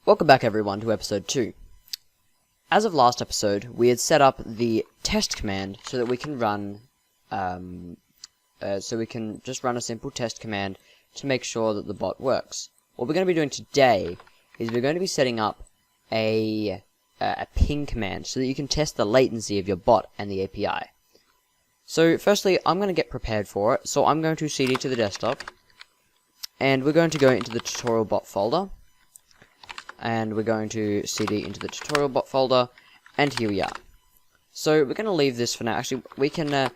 Welcome back everyone to episode 2. As of last episode, we had set up the test command so that we can run, just run a simple test command to make sure that the bot works. What we're going to be doing today is we're going to be setting up a ping command so that you can test the latency of your bot and the API. So firstly, I'm going to get prepared for it, so I'm going to cd to the desktop, and we're going to go into the tutorial bot folder. And we're going to cd into the tutorial bot folder, and here we are. So we're going to leave this for now. Actually, we can,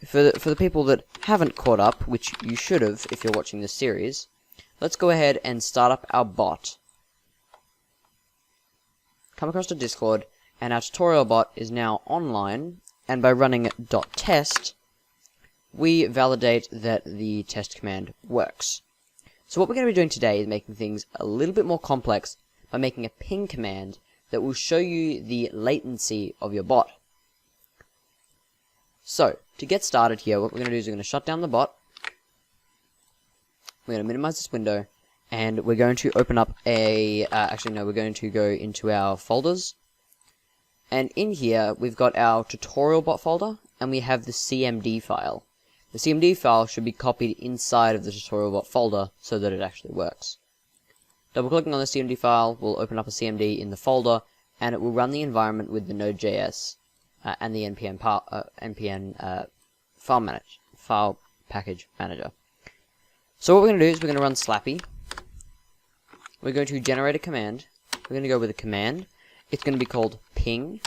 for the people that haven't caught up, which you should have if you're watching this series, let's go ahead and start up our bot. Come across to Discord, and our tutorial bot is now online, and by running .test, we validate that the test command works. So what we're going to be doing today is making things a little bit more complex by making a ping command that will show you the latency of your bot. So, to get started here, what we're going to do is we're going to shut down the bot. We're going to minimize this window, and we're going to open up we're going to go into our folders. And in here, we've got our tutorial bot folder, and we have the CMD file. The CMD file should be copied inside of the tutorial bot folder so that it actually works. Double-clicking on the CMD file will open up a CMD in the folder, and it will run the environment with the Node.js and the npm file package manager. So what we're going to do is we're going to run slappy. We're going to generate a command. We're going to go with a command. It's going to be called ping.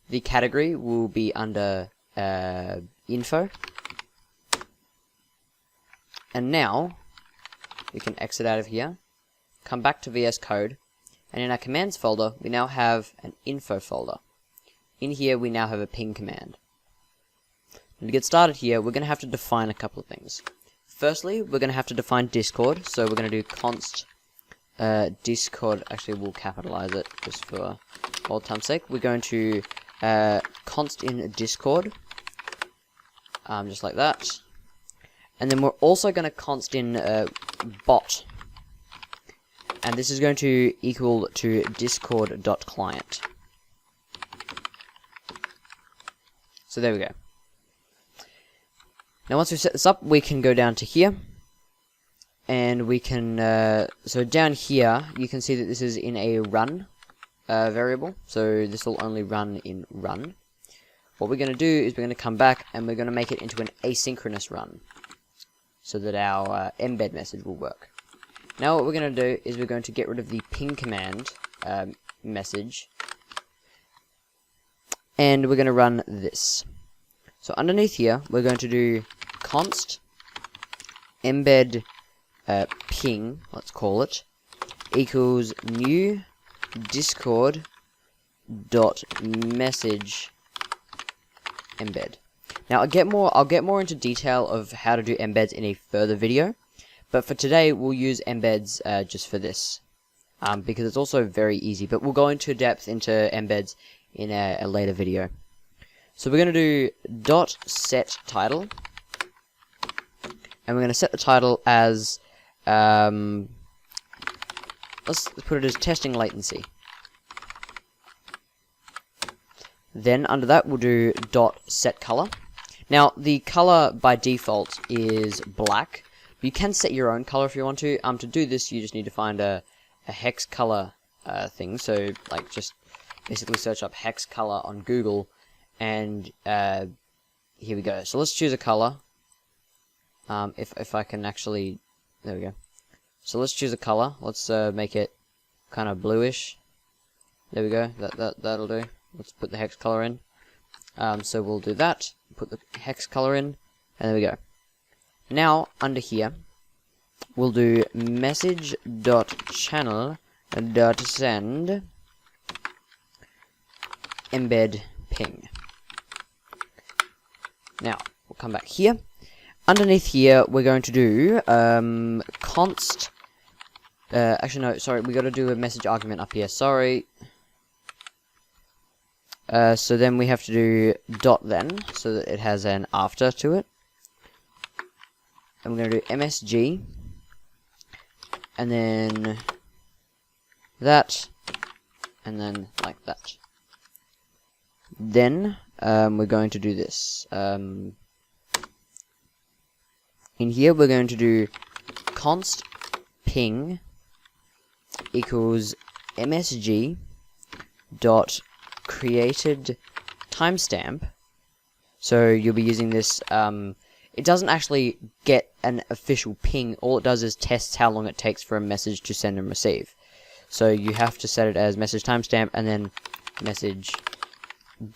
The category will be under info. And now we can exit out of here. Come back to VS Code, and in our commands folder, we now have an info folder. In here, we now have a ping command. And to get started here, we're going to have to define a couple of things. Firstly, we're going to have to define Discord, so we're going to do const Discord. Actually, we'll capitalize it just for old time's sake. We're going to const in Discord, just like that. And then we're also going to const in bot. And this is going to equal to discord.client. So there we go. Now once we've set this up, we can go down to here. And we can, so down here, you can see that this is in a run variable. So this will only run in run. What we're going to do is we're going to come back and we're going to make it into an asynchronous run, so that our embed message will work. Now what we're going to do is we're going to get rid of the ping command message, and we're going to run this. So underneath here, we're going to do const embed ping, let's call it, equals new discord dot message embed. Now I'll get more into detail of how to do embeds in a further video, but for today we'll use embeds just for this, because it's also very easy. But we'll go into depth into embeds in a later video. So we're going to do dot set title, and we're going to set the title as let's put it as testing latency. Then under that we'll do dot set color. Now, the color by default is black. You can set your own color if you want to. To do this, you just need to find a hex color thing. So, like, just basically search up hex color on Google, and here we go. So let's choose a color. If I can actually, there we go. So let's choose a color. Let's make it kind of bluish. There we go. That'll do. Let's put the hex color in. So we'll do that. Put the hex color in, and there we go. Now under here, we'll do message.channel.send embed ping. Now we'll come back here. Underneath here, we're going to do const. Actually, no, sorry. We got to do a message argument up here. Sorry. So then we have to do dot then, so that it has an after to it. And we're going to do MSG, and then that, and then like that. Then we're going to do this. In here we're going to do const ping equals msg dot created timestamp. So you'll be using this. It doesn't actually get an official ping. All it does is tests how long it takes for a message to send and receive. So you have to set it as message timestamp and then message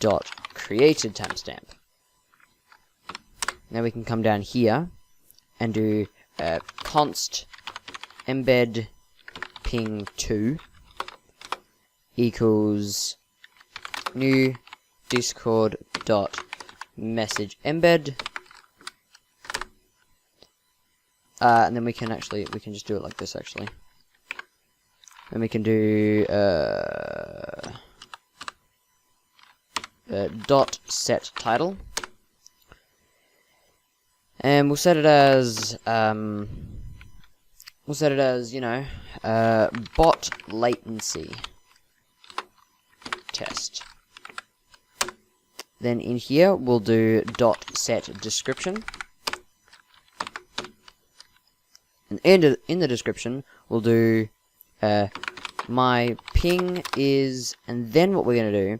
dot created timestamp. Now we can come down here and do const embed ping 2 equals new discord dot message embed, and then we can just do it like this actually. And we can do dot set title, and we'll set it as you know, bot latency test. Then in here we'll do dot set description, and in the description we'll do my ping is, and then what we're going to do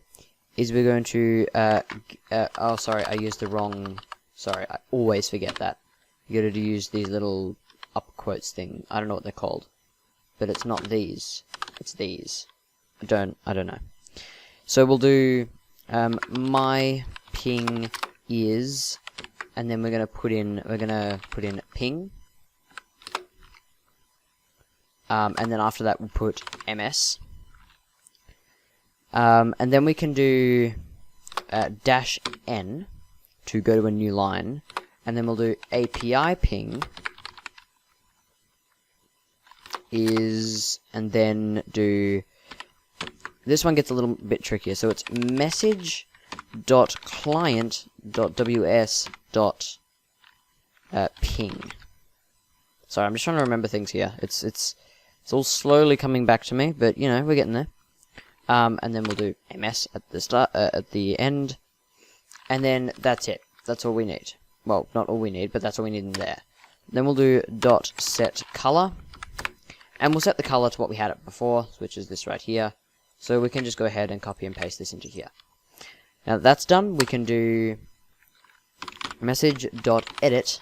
is we're going to oh sorry, I used the wrong, sorry, I always forget that. You gotta use these little up quotes thing. I don't know what they're called, but it's not these, it's these. I don't know. So we'll do my ping is, and then we're gonna put in ping, and then after that we'll put ms, and then we can do dash n to go to a new line, and then we'll do API ping is, and then do, this one gets a little bit trickier, so it's message dot client dot ws dot ping. Sorry, I'm just trying to remember things here. It's all slowly coming back to me, but you know, we're getting there. And then we'll do ms at the start, at the end, and then that's it. That's all we need. Well, not all we need, but that's all we need in there. Then we'll do dot set color, and we'll set the color to what we had it before, which is this right here. So we can just go ahead and copy and paste this into here. Now that that's done, we can do message.edit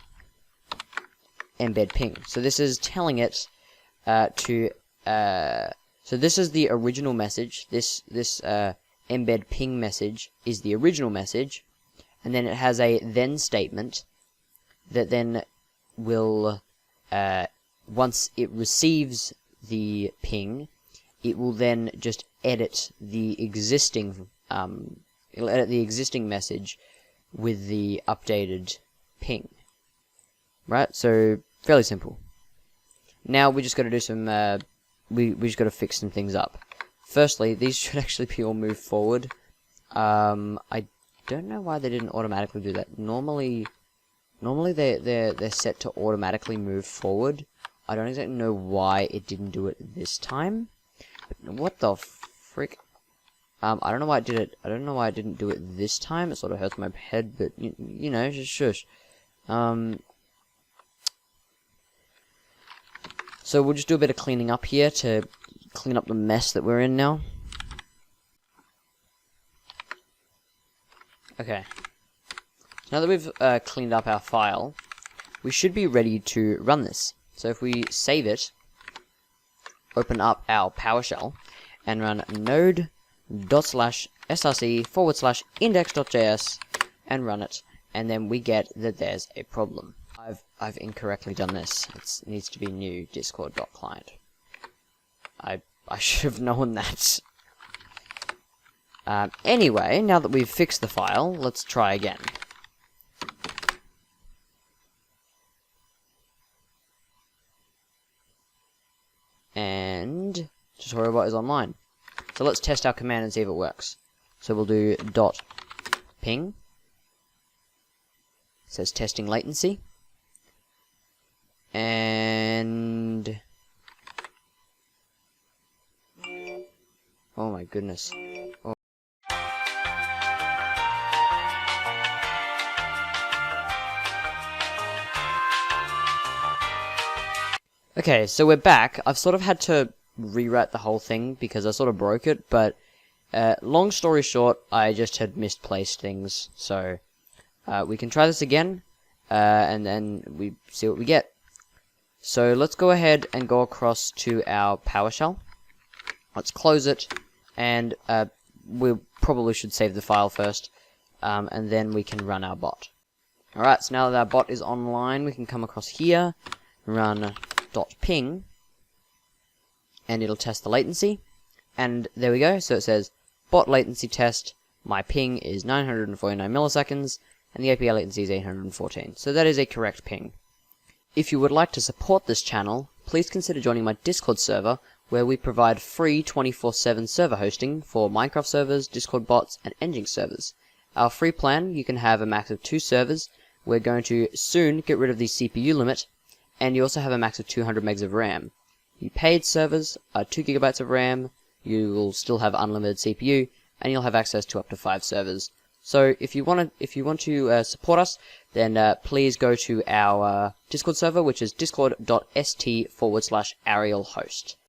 embed ping. So this is telling it so this is the original message. This embed ping message is the original message, and then it has a then statement that then will, once it receives the ping, it will then just edit the existing it'll edit the existing message with the updated ping. Right? So fairly simple. Now we just got to do some we just got to fix some things up. Firstly, these should actually be all moved forward. I don't know why they didn't automatically do that. Normally they're set to automatically move forward. I don't exactly know why it didn't do it this time. What the frick? I don't know why it did it. I don't know why it didn't do it this time. It sort of hurts my head, but you know, just shush. So we'll just do a bit of cleaning up here to clean up the mess that we're in now. Okay. Now that we've cleaned up our file, we should be ready to run this. So if we save it, open up our PowerShell, and run node./src/index.js and run it, and then we get that there's a problem. I've incorrectly done this. It needs to be new discord.client. I should have known that. Anyway, now that we've fixed the file, let's try again. And tutorialbot is online. So let's test our command and see if it works. So we'll do .ping. It says testing latency. And Oh my goodness. Oh. Okay, so we're back. I've sort of had to rewrite the whole thing because I sort of broke it, but long story short, I just had misplaced things. So we can try this again, and then we see what we get. So let's go ahead and go across to our PowerShell. Let's close it, and we probably should save the file first, and then we can run our bot. Alright, so now that our bot is online, we can come across here, run .ping, and it'll test the latency. And there we go, so it says, bot latency test, my ping is 949 milliseconds, and the API latency is 814. So that is a correct ping. If you would like to support this channel, please consider joining my Discord server, where we provide free 24/7 server hosting for Minecraft servers, Discord bots, and Nginx servers. Our free plan, you can have a max of 2 servers. We're going to soon get rid of the CPU limit, and you also have a max of 200 megs of RAM. The paid servers are 2 gigabytes of RAM, you will still have unlimited CPU, and you'll have access to up to 5 servers. So if you want to support us, then please go to our Discord server, which is discord.st/Arial.Host.